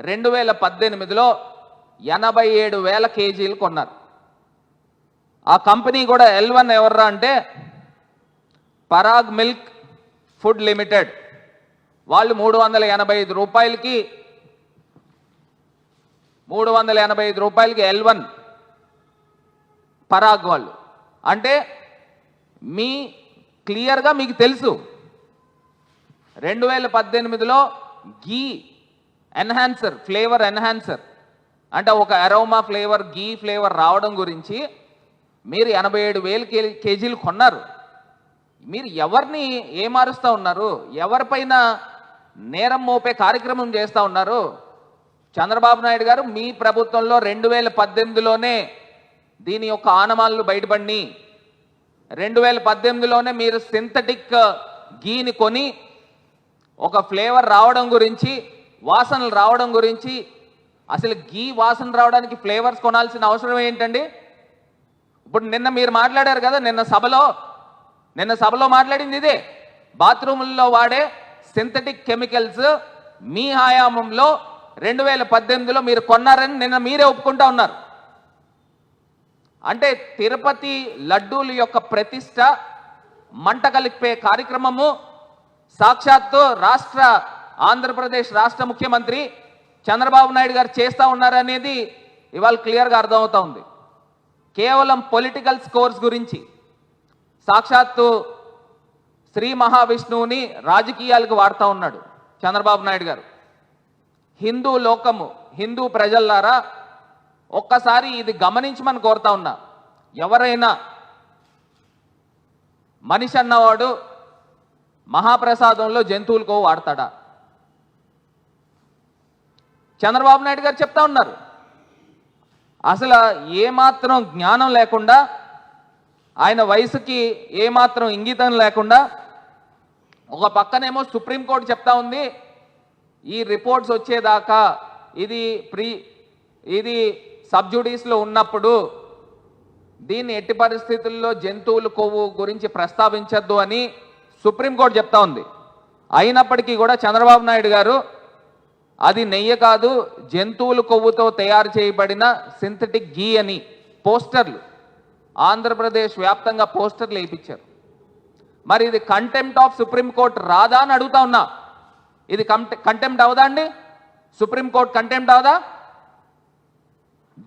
2018లో 87,000 కేజీలు కొన్నారు. ఆ కంపెనీ కూడా L1 ఎవర్రా అంటే పరాగ్ మిల్క్ ఫుడ్ లిమిటెడ్. వాళ్ళు 385 రూపాయలకి L1 పరాగ్ వాళ్ళు. అంటే మీ క్లియర్గా మీకు తెలుసు 2018లో గీ ఎన్హాన్సర్, ఫ్లేవర్ ఎన్హాన్సర్ అంటే ఒక అరోమా ఫ్లేవర్, గీ ఫ్లేవర్ రావడం గురించి మీరు 87,000 కేజీలు కొన్నారు. మీరు ఎవరిని ఏమారుస్తూ ఉన్నారు? ఎవరిపైన నేరం మోపే కార్యక్రమం చేస్తూ ఉన్నారు? చంద్రబాబు నాయుడు గారు మీ ప్రభుత్వంలో 2018లోనే దీని యొక్క ఆనమాలను బయటపడి 2018లోనే మీరు సింథటిక్ గీని కొని ఒక ఫ్లేవర్ రావడం గురించి, వాసనలు రావడం గురించి, అసలు గీ వాసన రావడానికి ఫ్లేవర్స్ కొనాల్సిన అవసరం ఏంటండి? ఇప్పుడు నిన్న మీరు మాట్లాడారు కదా, నిన్న సభలో మాట్లాడింది ఇదే. బాత్రూముల్లో వాడే సింథటిక్ కెమికల్స్ మీ హయాంలో 2018లో మీరు కొన్నారని నిన్న మీరే ఒప్పుకుంటా ఉన్నారు. అంటే తిరుపతి లడ్డూల యొక్క ప్రతిష్ట మంట కలిపే కార్యక్రమము సాక్షాత్తు ఆంధ్రప్రదేశ్ రాష్ట్ర ముఖ్యమంత్రి చంద్రబాబు నాయుడు గారు చేస్తూ ఉన్నారనేది ఇవాళ క్లియర్గా అర్థమవుతా ఉంది. కేవలం పొలిటికల్ స్కోర్స్ గురించి సాక్షాత్తు శ్రీ మహావిష్ణువుని రాజకీయాలకు వాడుతూ ఉన్నాడు చంద్రబాబు నాయుడు గారు. హిందూ లోకము, హిందూ ప్రజల్లారా ఒక్కసారి ఇది గమనించమని కోరుతా ఉన్నా. ఎవరైనా మనిషి అన్నవాడు మహాప్రసాదంలో జంతువులు కొవ్వు వాడతాడా? చంద్రబాబు నాయుడు గారు చెప్తా ఉన్నారు. అసలు ఏమాత్రం జ్ఞానం లేకుండా, ఆయన వయసుకి ఏమాత్రం ఇంగితం లేకుండా, ఒక పక్కనేమో సుప్రీంకోర్టు చెప్తా ఉంది ఈ రిపోర్ట్స్ వచ్చేదాకా ఇది సబ్జుడీస్లో ఉన్నప్పుడు దీన్ని ఎట్టి పరిస్థితుల్లో జంతువుల కొవ్వు గురించి ప్రస్తావించద్దు అని సుప్రీంకోర్టు చెప్తా ఉంది. అయినప్పటికీ కూడా చంద్రబాబు నాయుడు గారు అది నెయ్యి కాదు, జంతువుల కొవ్వుతో తయారు చేయబడిన సింథటిక్ గీ అని పోస్టర్లు ఆంధ్రప్రదేశ్ వ్యాప్తంగా పోస్టర్లు వేయించారు. మరి ఇది కంటెంప్ట్ ఆఫ్ సుప్రీంకోర్టు రాదా అని అడుగుతా ఉన్నా. ఇది కంటెంప్ట్ అవదా అండి? సుప్రీంకోర్టు కంటెంప్ట్ అవదా?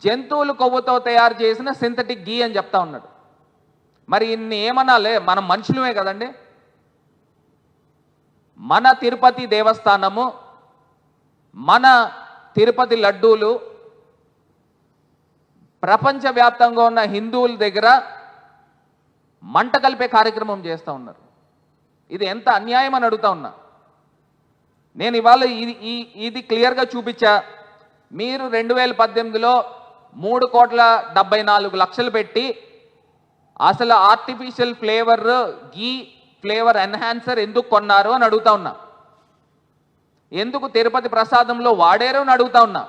జంతువుల కొవ్వుతో తయారు చేసిన సింథటిక్ గీ అని చెప్తా ఉన్నాడు. మరి ఇన్ని ఏమనాలే, మనం మనుషులమే కదండి. మన తిరుపతి దేవస్థానము, మన తిరుపతి లడ్డూలు ప్రపంచవ్యాప్తంగా ఉన్న హిందువుల దగ్గర మంట కలిపే కార్యక్రమం చేస్తూ ఉన్నారు. ఇది ఎంత అన్యాయం అని అడుగుతా ఉన్నా. నేను ఇవాళ ఇది క్లియర్గా చూపించా. మీరు 2018లో 3,74,00,000 పెట్టి అసలు ఆర్టిఫిషియల్ ఫ్లేవర్ గీ ఫ్లేవర్ ఎన్హాన్సర్ ఎందుకు కొన్నారు అని అడుగుతా ఉన్నా. ఎందుకు తిరుపతి ప్రసాదంలో వాడారు అని అడుగుతా ఉన్నా.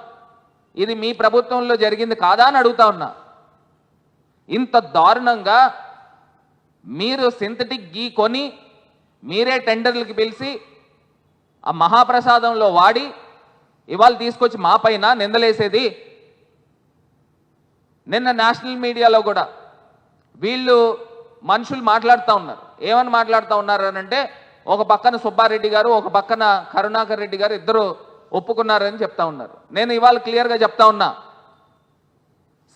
ఇది మీ ప్రభుత్వంలో జరిగింది కాదా అని అడుగుతా ఉన్నా. ఇంత దారుణంగా మీరు సింథటిక్ గీ కొని మీరే టెండర్లకి పిలిచి ఆ మహాప్రసాదంలో వాడి ఇవాళ తీసుకొచ్చి మా పైన నిందలేసేది. నిన్న నేషనల్ మీడియాలో కూడా వీళ్ళు మనుషులు మాట్లాడుతూ ఉన్నారు. ఏమని మాట్లాడుతూ ఉన్నారు అని అంటే, ఒక పక్కన సుబ్బారెడ్డి గారు, ఒక పక్కన కరుణాకర్ రెడ్డి గారు ఇద్దరు ఒప్పుకున్నారని చెప్తా ఉన్నారు. నేను ఇవాళ క్లియర్గా చెప్తా ఉన్నా,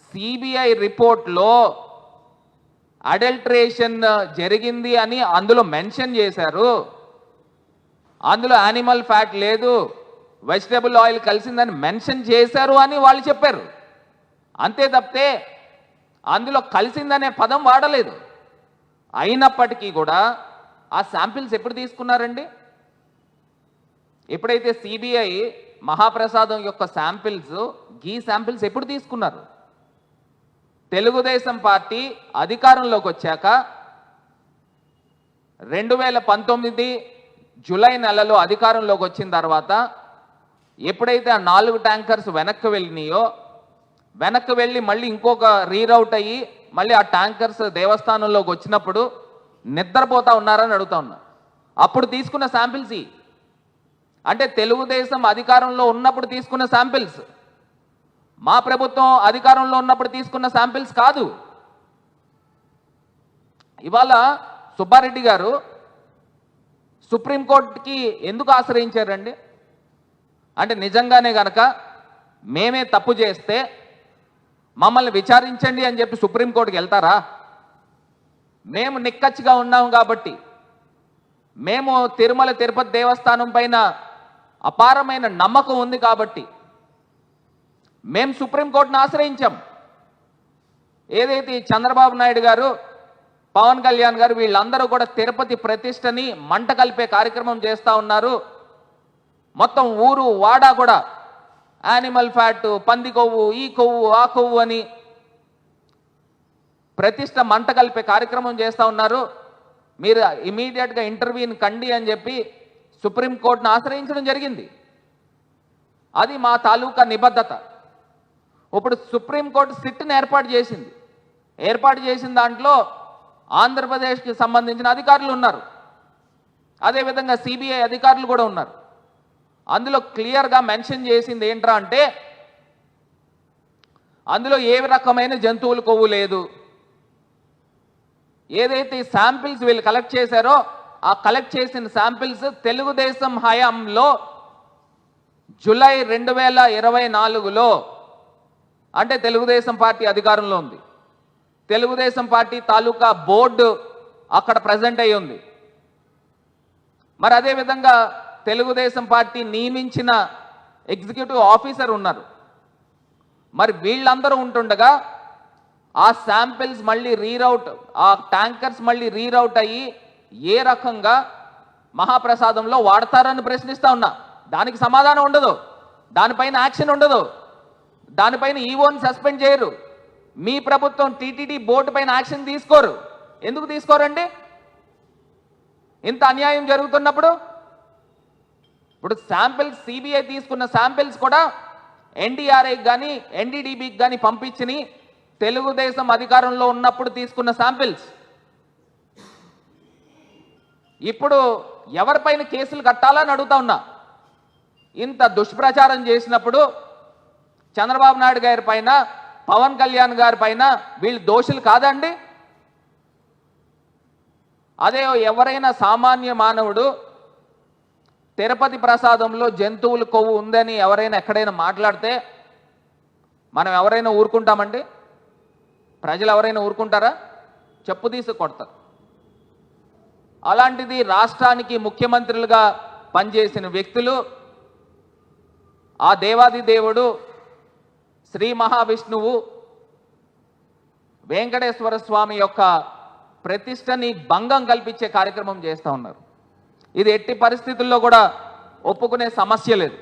సిబిఐ రిపోర్ట్లో అడల్ట్రేషన్ జరిగింది అని అందులో మెన్షన్ చేశారు. అందులో యానిమల్ ఫ్యాట్ లేదు, వెజిటబుల్ ఆయిల్ కలిసిందని మెన్షన్ చేశారు అని వాళ్ళు చెప్పారు. అంతే తప్పితే అందులో కలిసిందనే పదం వాడలేదు. అయినప్పటికీ కూడా ఆ శాంపిల్స్ ఎప్పుడు తీసుకున్నారండి? ఎప్పుడైతే సిబిఐ మహాప్రసాదం యొక్క శాంపిల్స్, గీ శాంపిల్స్ ఎప్పుడు తీసుకున్నారు? తెలుగుదేశం పార్టీ అధికారంలోకి వచ్చాక 2019 జూలై నెలలో అధికారంలోకి వచ్చిన తర్వాత ఎప్పుడైతే ఆ 4 ట్యాంకర్స్ వెనక్కి వెళ్ళినాయో, వెనక్కి వెళ్ళి మళ్ళీ ఇంకొక రీరౌట్ అయ్యి మళ్ళీ ఆ ట్యాంకర్స్ దేవస్థానంలోకి వచ్చినప్పుడు నిద్రపోతా ఉన్నారని అడుగుతా ఉన్నా. అప్పుడు తీసుకున్న శాంపిల్స్ అంటే తెలుగుదేశం అధికారంలో ఉన్నప్పుడు తీసుకున్న శాంపిల్స్, మా ప్రభుత్వం అధికారంలో ఉన్నప్పుడు తీసుకున్న శాంపిల్స్ కాదు. ఇవాళ సుబ్బారెడ్డి గారు సుప్రీంకోర్టుకి ఎందుకు ఆశ్రయించారండి? అంటే నిజంగానే గనక మేమే తప్పు చేస్తే మమ్మల్ని విచారించండి అని చెప్పి సుప్రీంకోర్టుకి వెళ్తారా? మేము నిక్కచ్చిగా ఉన్నాం కాబట్టి, మేము తిరుమల తిరుపతి దేవస్థానం పైన అపారమైన నమ్మకం ఉంది కాబట్టి మేము సుప్రీంకోర్టును ఆశ్రయించాం. ఏదైతే చంద్రబాబు నాయుడు గారు, పవన్ కళ్యాణ్ గారు వీళ్ళందరూ కూడా తిరుపతి ప్రతిష్టని మంట కలిపే కార్యక్రమం చేస్తూ ఉన్నారు. మొత్తం ఊరు వాడ కూడా యానిమల్ ఫ్యాట్, పంది కొవ్వు, ఈ కొవ్వు, ఆ కొవ్వు అని ప్రతిష్ట మంట కలిపే కార్యక్రమం చేస్తూ ఉన్నారు. మీరు ఇమీడియట్గా ఇంటర్వ్యూని కండి అని చెప్పి సుప్రీంకోర్టును ఆశ్రయించడం జరిగింది. అది మా తాలూకా నిబద్ధత. ఇప్పుడు సుప్రీంకోర్టు సిట్ని ఏర్పాటు చేసింది. ఏర్పాటు చేసిన దాంట్లో ఆంధ్రప్రదేశ్కి సంబంధించిన అధికారులు ఉన్నారు, అదేవిధంగా సిబిఐ అధికారులు కూడా ఉన్నారు. అందులో క్లియర్గా మెన్షన్ చేసింది ఏంట్రా అంటే, అందులో ఏ రకమైన జంతువుల కొవ్వు లేదు. ఏదైతే శాంపిల్స్ వీళ్ళు కలెక్ట్ చేశారో ఆ కలెక్ట్ చేసిన శాంపిల్స్ తెలుగుదేశం హయాంలో జూలై 2024లో, అంటే తెలుగుదేశం పార్టీ అధికారంలో ఉంది, తెలుగుదేశం పార్టీ తాలూకా బోర్డు అక్కడ ప్రజెంట్ అయి ఉంది. మరి అదేవిధంగా తెలుగుదేశం పార్టీ నియమించిన ఎగ్జిక్యూటివ్ ఆఫీసర్ ఉన్నారు. మరి వీళ్ళందరూ ఉంటుండగా ఆ శాంపిల్స్ మళ్ళీ రీరౌట్, ఆ ట్యాంకర్స్ మళ్ళీ రీరౌట్ అయ్యి ఏ రకంగా మహాప్రసాదంలో వాడతారని ప్రశ్నిస్తా ఉన్నా. దానికి సమాధానం ఉండదు, దానిపైన యాక్షన్ ఉండదు, దానిపైన ఈవోని సస్పెండ్ చేయరు. మీ ప్రభుత్వం టీటీడీ బోర్డు పైన యాక్షన్ తీసుకోరు. ఎందుకు తీసుకోరండి? ఇంత అన్యాయం జరుగుతున్నప్పుడు. ఇప్పుడు శాంపిల్స్, సిబిఐ తీసుకున్న శాంపిల్స్ కూడా ఎన్డీఆర్ఐకి కానీ ఎన్డీడీబీకి కానీ పంపించి తెలుగుదేశం అధికారంలో ఉన్నప్పుడు తీసుకున్న శాంపిల్స్. ఇప్పుడు ఎవరిపైన కేసులు కట్టాలని అడుగుతా ఉన్నా. ఇంత దుష్ప్రచారం చేసినప్పుడు చంద్రబాబు నాయుడు గారి పైన, పవన్ కళ్యాణ్ గారి పైన వీళ్ళు దోషులు కాదండి? అదే ఎవరైనా సామాన్య మానవుడు తిరుపతి ప్రసాదంలో జంతువుల కొవ్వు ఉందని ఎవరైనా ఎక్కడైనా మాట్లాడితే మనం ఎవరైనా ఊరుకుంటామండి? ప్రజలు ఎవరైనా ఊరుకుంటారా? చెప్పు తీసి కొడతారు. అలాంటిది రాష్ట్రానికి ముఖ్యమంత్రులుగా పనిచేసిన వ్యక్తులు, ఆ దేవాది దేవుడు శ్రీ మహావిష్ణువు వెంకటేశ్వర స్వామి యొక్క ప్రతిష్టని భంగం కల్పించే కార్యక్రమం చేస్తూ ఉన్నారు. ఇది ఎట్టి పరిస్థితుల్లో కూడా ఒప్పుకునే సమస్య లేదు.